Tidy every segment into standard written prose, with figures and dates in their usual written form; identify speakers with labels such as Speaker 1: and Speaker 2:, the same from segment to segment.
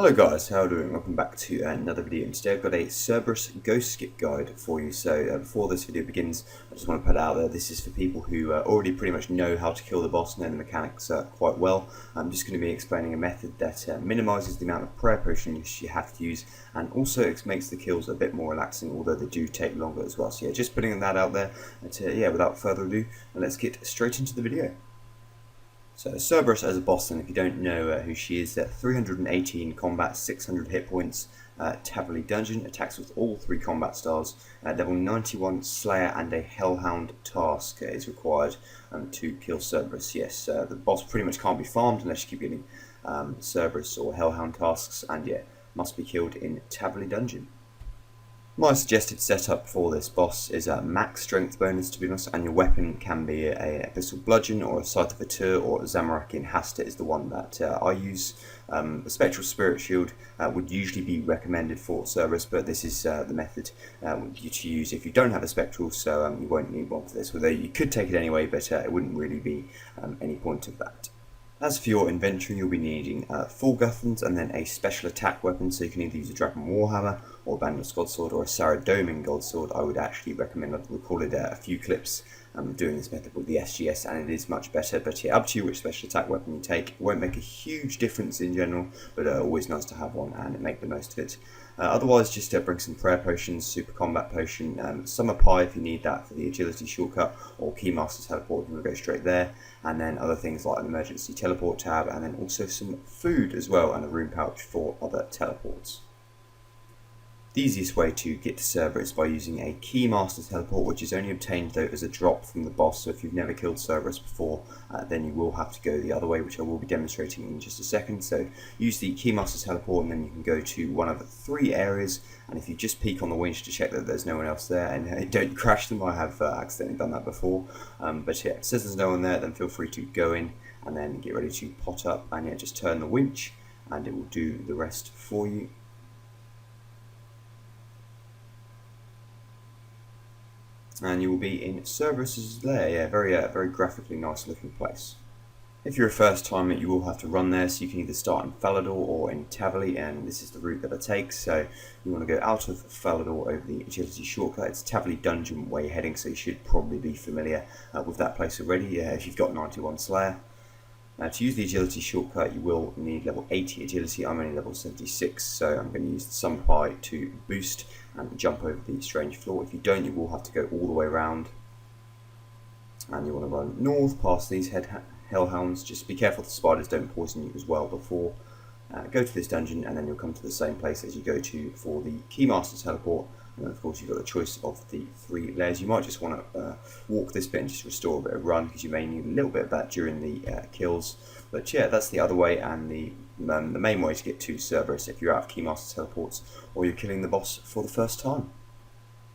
Speaker 1: Hello guys, how are you doing? Welcome back to another video, and today I've got a Cerberus ghost skip guide for you. So before this video begins, I just want to put out there, this is for people who already pretty much know how to kill the boss, know the mechanics quite well. I'm just going to be explaining a method that minimises the amount of prayer potions you have to use, and also it makes the kills a bit more relaxing, although they do take longer as well. So yeah, just putting that out there, and without further ado, let's get straight into the video. So Cerberus as a boss, and if you don't know who she is, 318 combat, 600 hit points, Taverley Dungeon, attacks with all 3 combat styles, level 91 Slayer and a Hellhound task is required to kill Cerberus. Yes, the boss pretty much can't be farmed unless you keep getting Cerberus or Hellhound tasks, and yeah, must be killed in Taverley Dungeon. My suggested setup for this boss is a max strength bonus, to be honest, and your weapon can be a Abyssal Bludgeon or a Scythe of Atur, or Zamorakian Hasta is the one that I use. The Spectral Spirit Shield would usually be recommended for Cerberus, but this is the method you to use if you don't have a Spectral, so you won't need one for this, although you could take it anyway, but it wouldn't really be any point of that. As for your inventory, you'll be needing 4 Guthans and then a special attack weapon, so you can either use a Dragon Warhammer or a Bandless Godsword or a Saradomin Godsword. I would actually recommend, I've recorded a few clips doing this method with the SGS, and it is much better, but yeah, up to you which special attack weapon you take. It won't make a huge difference in general, but always nice to have one and make the most of it. Otherwise, just bring some prayer potions, super combat potion, summer pie if you need that for the agility shortcut, or Keymaster teleport if you want to go straight there, and then other things like an emergency teleport tab, and then also some food as well, and a rune pouch for other teleports. The easiest way to get to Cerberus is by using a Keymaster teleport, which is only obtained though as a drop from the boss, so if you've never killed Cerberus before, then you will have to go the other way, which I will be demonstrating in just a second. So use the Keymaster teleport, and then you can go to one of 3 areas, and if you just peek on the winch to check that there's no one else there, and don't crash them, I have accidentally done that before, but yeah, it says there's no one there, then feel free to go in, and then get ready to pot up, and yeah, just turn the winch, and it will do the rest for you. And you will be in Cerberus's lair. Yeah, very graphically nice looking place. If you're a first timer, you will have to run there, so you can either start in Falador or in Taverley, and this is the route that I take. So you want to go out of Falador over the agility shortcut. It's Taverley Dungeon where you're heading, so you should probably be familiar with that place already if you've got 91 Slayer. To use the agility shortcut, you will need level 80 agility. I'm only level 76, so I'm going to use the summer pie to boost and jump over the strange floor. If you don't, you will have to go all the way around, and you want to run north past these hellhounds. Just be careful the spiders don't poison you as well before. Go to this dungeon, and then you'll come to the same place as you go to for the Keymaster teleport. And then of course you've got the choice of the 3 layers. You might just want to walk this bit and just restore a bit of run, because you may need a little bit of that during the kills. But yeah, that's the other way, and the main way to get to Cerberus if you're out of Keymaster teleports or you're killing the boss for the first time.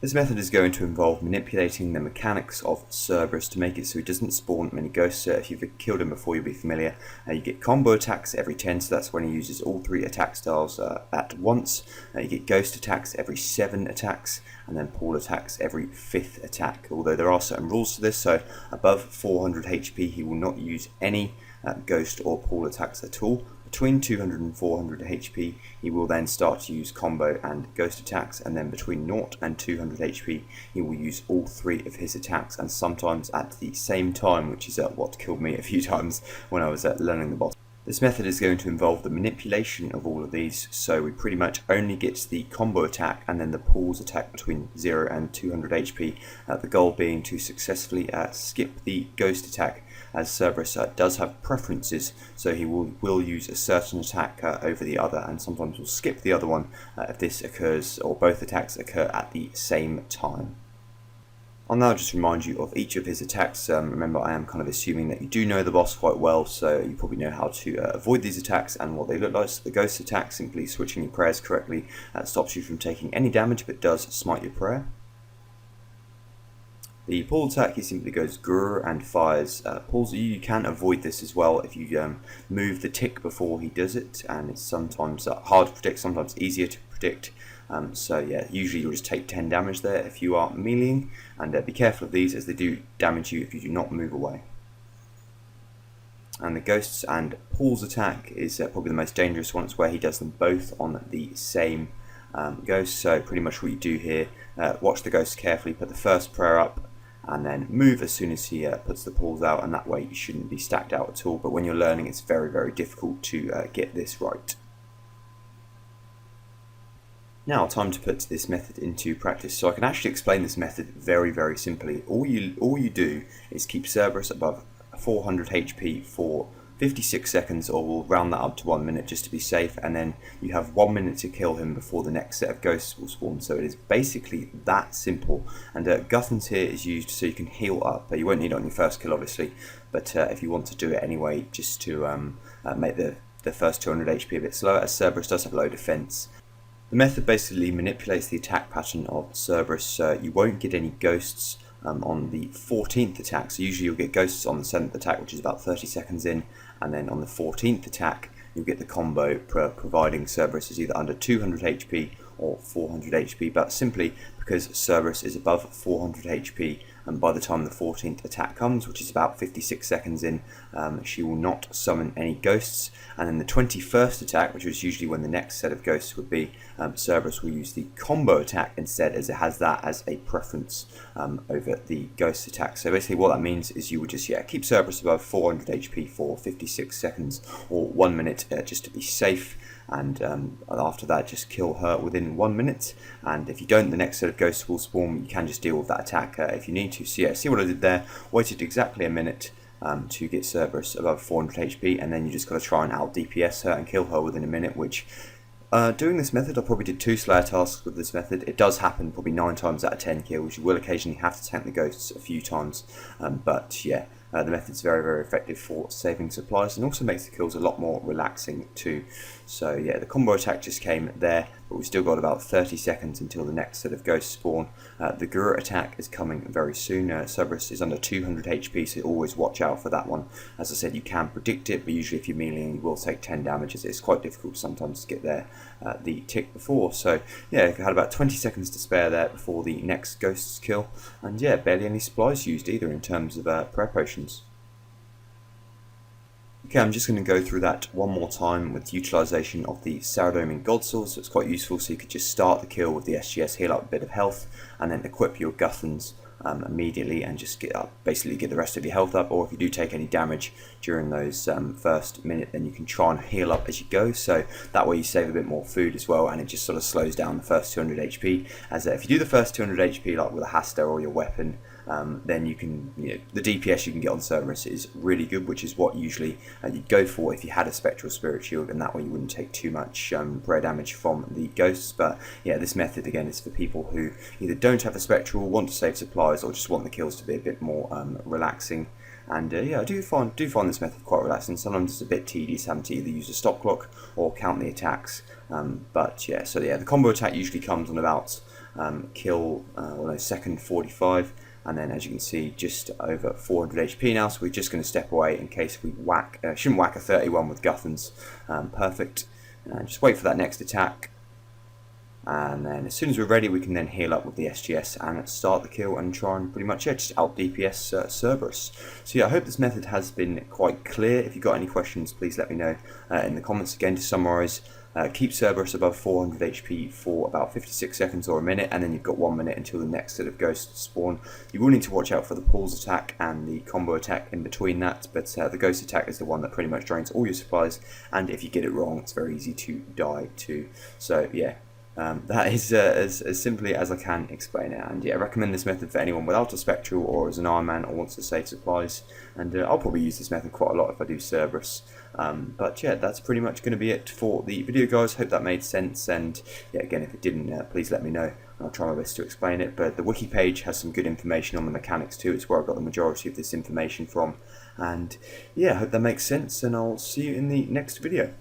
Speaker 1: This method is going to involve manipulating the mechanics of Cerberus to make it so he doesn't spawn many ghosts. So if you've killed him before, you'll be familiar. You get combo attacks every 10, so that's when he uses all 3 attack styles at once. You get ghost attacks every 7 attacks, and then pool attacks every 5th attack. Although there are certain rules to this, so above 400 HP he will not use any ghost or pool attacks at all. Between 200 and 400 HP, he will then start to use combo and ghost attacks, and then between 0 and 200 HP, he will use all 3 of his attacks, and sometimes at the same time, which is what killed me a few times when I was learning the boss. This method is going to involve the manipulation of all of these, so we pretty much only get the combo attack and then the pools attack between 0 and 200 HP, the goal being to successfully skip the ghost attack, as Cerberus does have preferences, so he will use a certain attack over the other, and sometimes will skip the other one if this occurs, or both attacks occur at the same time. I'll now just remind you of each of his attacks. Remember, I am kind of assuming that you do know the boss quite well, so you probably know how to avoid these attacks and what they look like. So the ghost attack, simply switching your prayers correctly, stops you from taking any damage but does smite your prayer. The pull attack, he simply goes grrr and fires pulls. You can avoid this as well if you move the tick before he does it, and it's sometimes hard to predict, sometimes easier to predict. So yeah, usually you'll just take 10 damage there if you are meleeing, and be careful of these as they do damage you if you do not move away. And the Ghosts and Paul's attack is probably the most dangerous one. It's where he does them both on the same ghost. So pretty much what you do here, watch the ghost carefully, put the first prayer up, and then move as soon as he puts the pulls out, and that way you shouldn't be stacked out at all. But when you're learning, it's very, very difficult to get this right. Now, time to put this method into practice. So I can actually explain this method very, very simply. All you do is keep Cerberus above 400 HP for 56 seconds, or we'll round that up to 1 minute just to be safe, and then you have 1 minute to kill him before the next set of ghosts will spawn. So it is basically that simple. And Guthans here is used so you can heal up. You won't need it on your first kill, obviously, but if you want to do it anyway, just to make the first 200 HP a bit slower, as Cerberus does have low defense. The method basically manipulates the attack pattern of Cerberus. You won't get any ghosts on the 14th attack, so usually you'll get ghosts on the 7th attack, which is about 30 seconds in, and then on the 14th attack you'll get the combo providing Cerberus is either under 200 HP or 400 HP, but simply because Cerberus is above 400 HP, and by the time the 14th attack comes, which is about 56 seconds in, she will not summon any ghosts. And then the 21st attack, which is usually when the next set of ghosts would be, Cerberus will use the combo attack instead, as it has that as a preference over the ghost attack. So basically what that means is you would just keep Cerberus above 400 HP for 56 seconds or 1 minute just to be safe, and after that just kill her within 1 minute. And if you don't, the next set of ghosts will spawn. You can just deal with that attack if you need to. So see what I did there, waited exactly a minute to get Cerberus above 400 HP, and then you just got to try and out DPS her and kill her within a minute, which doing this method, I probably did 2 Slayer tasks with this method. It does happen probably 9 times out of 10 kills. You will occasionally have to tank the ghosts a few times, but yeah, the method's very, very effective for saving supplies, and also makes the kills a lot more relaxing too. So yeah, the combo attack just came there, but we've still got about 30 seconds until the next set of ghosts spawn. The Guru attack is coming very soon. Cerberus is under 200 HP, so always watch out for that one. As I said, you can predict it, but usually if you're meleeing, you will take 10 damage, as it's quite difficult sometimes to get there the tick before. So yeah, I had about 20 seconds to spare there before the next ghosts kill, and yeah, barely any supplies used either in terms of prayer potions. Okay, I'm just going to go through that one more time with utilization of the Saradomin God Sword. So it's quite useful, so you could just start the kill with the SGS, heal up a bit of health, and then equip your Guthans immediately and just basically get the rest of your health up. Or if you do take any damage during those first minute, then you can try and heal up as you go, so that way you save a bit more food as well, and it just sort of slows down the first 200 HP. As if you do the first 200 HP like with a Haster or your weapon, then you can, the DPS you can get on Cerberus is really good, which is what usually you'd go for if you had a Spectral Spirit Shield, and that way you wouldn't take too much prayer damage from the ghosts. But yeah, this method again is for people who either don't have a Spectral, want to save supplies, or just want the kills to be a bit more relaxing. And yeah, I do find this method quite relaxing. Sometimes it's a bit tedious having to either use a stop clock or count the attacks. But yeah, so yeah, the combo attack usually comes on about second 45. And then, as you can see, just over 400 HP now, so we're just going to step away in case we shouldn't whack a 31 with Guthans. Perfect. And just wait for that next attack. And then as soon as we're ready, we can then heal up with the SGS and start the kill and try and pretty much just out DPS Cerberus. So yeah, I hope this method has been quite clear. If you've got any questions, please let me know in the comments. Again, to summarise, keep Cerberus above 400 HP for about 56 seconds or a minute, and then you've got 1 minute until the next set of ghosts spawn. You will need to watch out for the pulls attack and the combo attack in between that, but the ghost attack is the one that pretty much drains all your supplies, and if you get it wrong, it's very easy to die too. So yeah, that is as simply as I can explain it. And yeah, I recommend this method for anyone without a Spectral or as an Ironman or wants to save supplies, and I'll probably use this method quite a lot if I do Cerberus. But yeah, that's pretty much going to be it for the video, guys. Hope that made sense, and yeah, again, if it didn't, please let me know. I'll try my best to explain it. But the wiki page has some good information on the mechanics too. It's where I got the majority of this information from. And yeah, I hope that makes sense, and I'll see you in the next video.